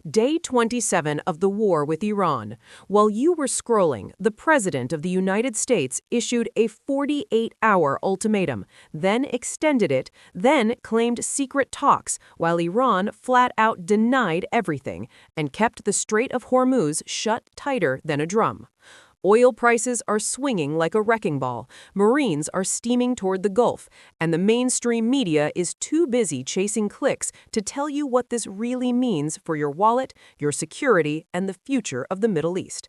Day 27 of the war with Iran. While you were scrolling, the President of the United States issued a 48-hour ultimatum, then extended it, then claimed secret talks, while Iran flat out denied everything and kept the Strait of Hormuz shut tighter than a drum. Oil prices are swinging like a wrecking ball, Marines are steaming toward the Gulf, and the mainstream media is too busy chasing clicks to tell you what this really means for your wallet, your security, and the future of the Middle East.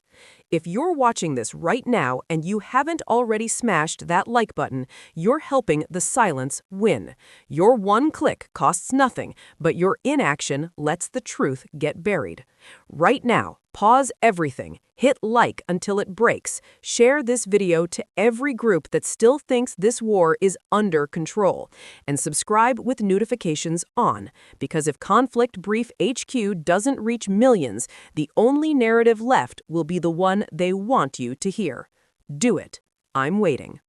If you're watching this right now and you haven't already smashed that like button, you're helping the silence win. Your one click costs nothing, but your inaction lets the truth get buried. Right now, pause everything, hit like until it breaks, share this video to every group that still thinks this war is under control, and subscribe with notifications on, because if Conflict Brief HQ doesn't reach millions, the only narrative left will be the one they want you to hear. Do it. I'm waiting.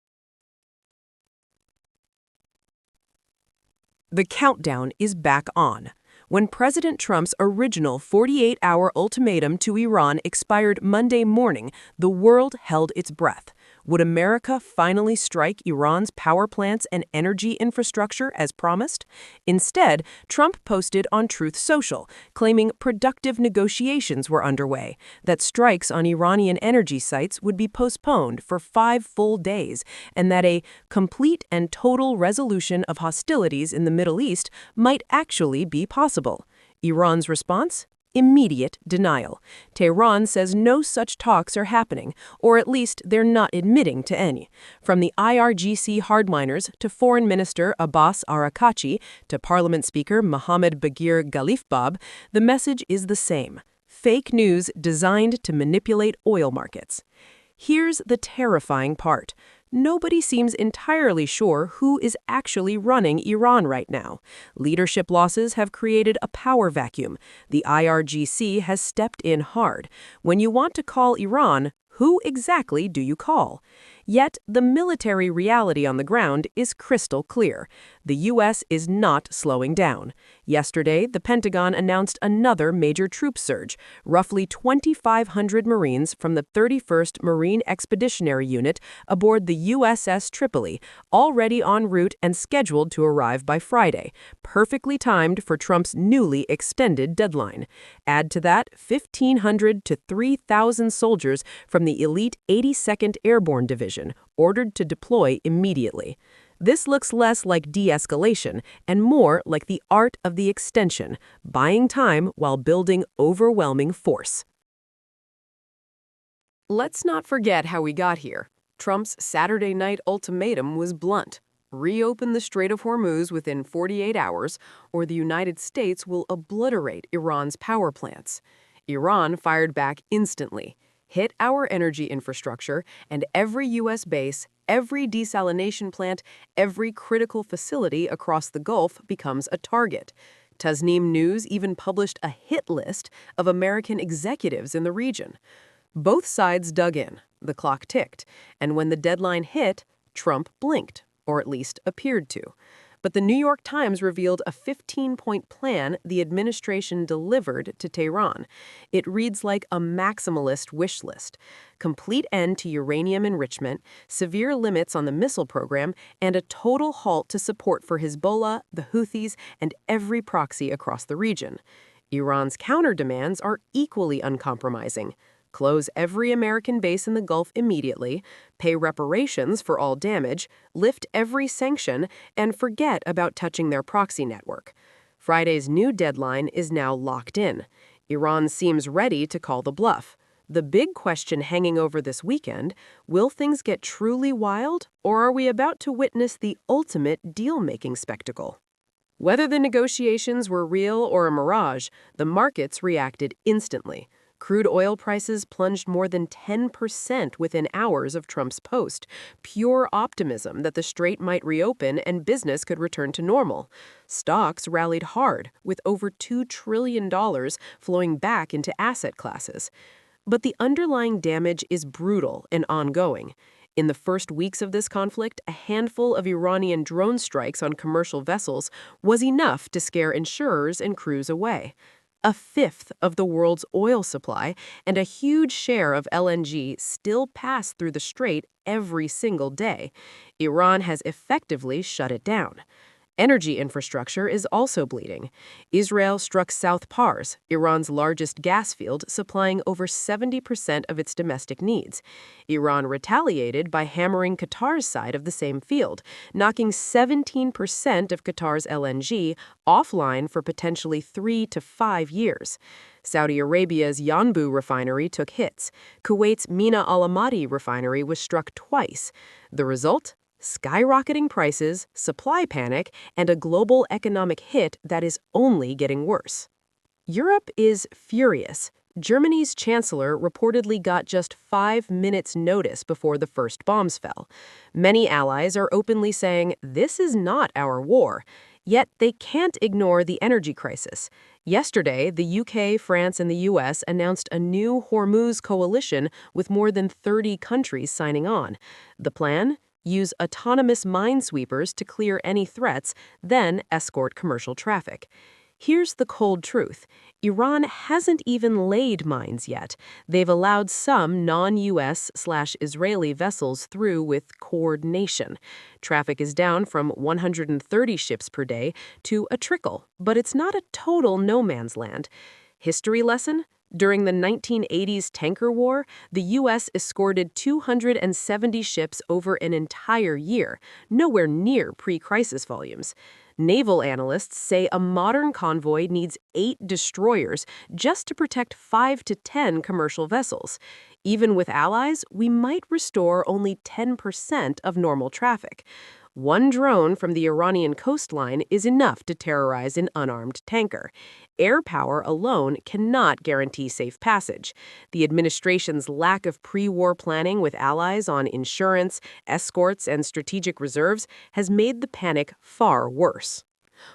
The countdown is back on. When President Trump's original 48-hour ultimatum to Iran expired Monday morning, the world held its breath. Would America finally strike Iran's power plants and energy infrastructure as promised? Instead, Trump posted on Truth Social, claiming productive negotiations were underway, that strikes on Iranian energy sites would be postponed for 5 full days, and that a complete and total resolution of hostilities in the Middle East might actually be possible. Iran's response? Immediate denial. Tehran says no such talks are happening, or at least they're not admitting to any. From the IRGC hardliners to Foreign Minister Abbas Arakachi to Parliament Speaker Mohammad Baghir Ghalibaf, the message is the same. Fake news designed to manipulate oil markets. Here's the terrifying part. Nobody seems entirely sure who is actually running Iran right now. Leadership losses have created a power vacuum. The IRGC has stepped in hard. When you want to call Iran, who exactly do you call? Yet, the military reality on the ground is crystal clear. The U.S. is not slowing down. Yesterday, the Pentagon announced another major troop surge. Roughly 2,500 Marines from the 31st Marine Expeditionary Unit aboard the USS Tripoli, already en route and scheduled to arrive by Friday, perfectly timed for Trump's newly extended deadline. Add to that 1,500 to 3,000 soldiers from the elite 82nd Airborne Division, ordered to deploy immediately. This looks less like de-escalation and more like the art of the extension, buying time while building overwhelming force. Let's not forget how we got here. Trump's Saturday night ultimatum was blunt. Reopen the Strait of Hormuz within 48 hours, or the United States will obliterate Iran's power plants. Iran fired back instantly. Hit our energy infrastructure, and every U.S. base, every desalination plant, every critical facility across the Gulf becomes a target. Tasnim News even published a hit list of American executives in the region. Both sides dug in, the clock ticked, and when the deadline hit, Trump blinked, or at least appeared to. But the New York Times revealed a 15-point plan the administration delivered to Tehran. It reads like a maximalist wish list. Complete end to uranium enrichment, severe limits on the missile program, and a total halt to support for Hezbollah, the Houthis, and every proxy across the region. Iran's counter-demands are equally uncompromising. Close every American base in the Gulf immediately, pay reparations for all damage, lift every sanction, and forget about touching their proxy network. Friday's new deadline is now locked in. Iran seems ready to call the bluff. The big question hanging over this weekend, will things get truly wild, or are we about to witness the ultimate deal-making spectacle? Whether the negotiations were real or a mirage, the markets reacted instantly. Crude oil prices plunged more than 10% within hours of Trump's post. Pure optimism that the strait might reopen and business could return to normal. Stocks rallied hard, with over $2 trillion flowing back into asset classes. But the underlying damage is brutal and ongoing. In the first weeks of this conflict, a handful of Iranian drone strikes on commercial vessels was enough to scare insurers and crews away. a fifth of the world's oil supply, and a huge share of LNG still pass through the strait every single day. Iran has effectively shut it down. Energy infrastructure is also bleeding. Israel struck South Pars, Iran's largest gas field, supplying over 70% of its domestic needs. Iran retaliated by hammering Qatar's side of the same field, knocking 17% of Qatar's LNG offline for potentially 3 to 5 years. Saudi Arabia's Yanbu refinery took hits. Kuwait's Mina al-Ahmadi refinery was struck twice. The result? Skyrocketing prices, supply panic, and a global economic hit that is only getting worse. Europe is furious. Germany's chancellor reportedly got just 5 minutes' notice before the first bombs fell. Many allies are openly saying, "This is not our war." Yet they can't ignore the energy crisis. Yesterday, the UK, France, and the US announced a new Hormuz coalition with more than 30 countries signing on. The plan? Use autonomous minesweepers to clear any threats, then escort commercial traffic. Here's the cold truth. Iran hasn't even laid mines yet. They've allowed some non-US/Israeli vessels through with coordination. Traffic is down from 130 ships per day to a trickle, but it's not a total no man's land. History lesson? During the 1980s tanker war, the U.S. escorted 270 ships over an entire year, nowhere near pre-crisis volumes. Naval analysts say a modern convoy needs 8 destroyers just to protect 5 to 10 commercial vessels. Even with allies, we might restore only 10% of normal traffic. One drone from the Iranian coastline is enough to terrorize an unarmed tanker. Air power alone cannot guarantee safe passage. The administration's lack of pre-war planning with allies on insurance, escorts, and strategic reserves has made the panic far worse.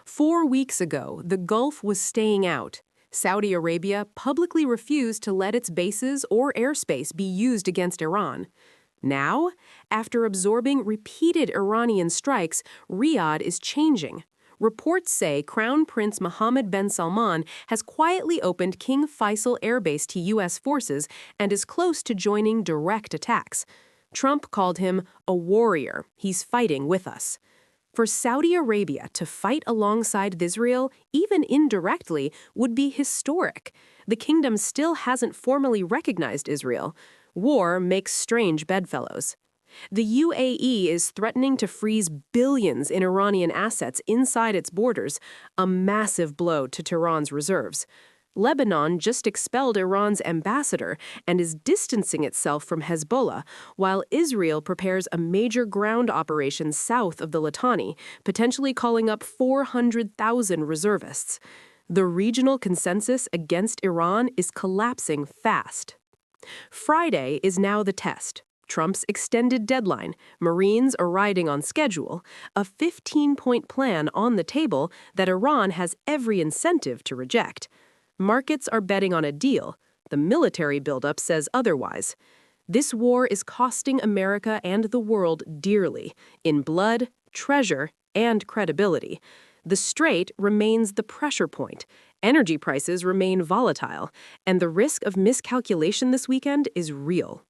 4 weeks ago, the Gulf was staying out. Saudi Arabia publicly refused to let its bases or airspace be used against Iran. Now, after absorbing repeated Iranian strikes, Riyadh is changing. Reports say Crown Prince Mohammed bin Salman has quietly opened King Faisal Air Base to U.S. forces and is close to joining direct attacks. Trump called him a warrior. He's fighting with us. For Saudi Arabia to fight alongside Israel, even indirectly, would be historic. The kingdom still hasn't formally recognized Israel. War makes strange bedfellows. The UAE is threatening to freeze billions in Iranian assets inside its borders, a massive blow to Tehran's reserves. Lebanon just expelled Iran's ambassador and is distancing itself from Hezbollah, while Israel prepares a major ground operation south of the Litani, potentially calling up 400,000 reservists. The regional consensus against Iran is collapsing fast. Friday is now the test. Trump's extended deadline, Marines are riding on schedule, a 15-point plan on the table that Iran has every incentive to reject. Markets are betting on a deal. The military buildup says otherwise. This war is costing America and the world dearly, in blood, treasure, and credibility. The strait remains the pressure point. Energy prices remain volatile, and the risk of miscalculation this weekend is real.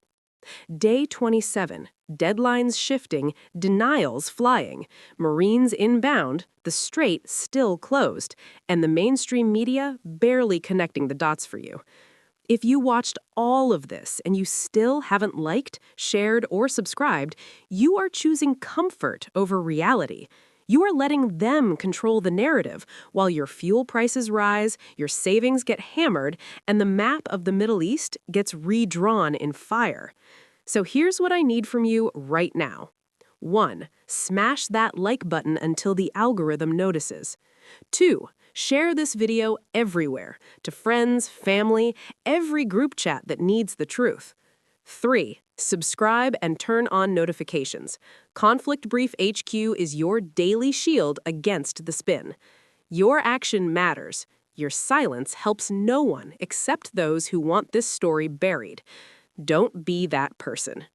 Day 27, deadlines shifting, denials flying, Marines inbound, the strait still closed, and the mainstream media barely connecting the dots for you. If you watched all of this and you still haven't liked, shared, or subscribed, you are choosing comfort over reality. You are letting them control the narrative while your fuel prices rise, your savings get hammered, and the map of the Middle East gets redrawn in fire. So here's what I need from you right now. 1. Smash that like button until the algorithm notices. 2. Share this video everywhere, to friends, family, every group chat that needs the truth. 3. Subscribe and turn on notifications. Conflict Brief HQ is your daily shield against the spin. Your action matters. Your silence helps no one except those who want this story buried. Don't be that person.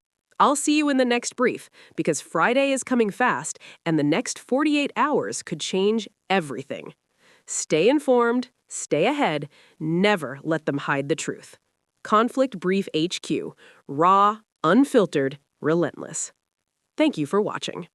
I'll see you in the next brief, because Friday is coming fast, and the next 48 hours could change everything. Stay informed, Stay ahead, never let them hide the truth. Conflict Brief HQ, raw, unfiltered, relentless. Thank you for watching.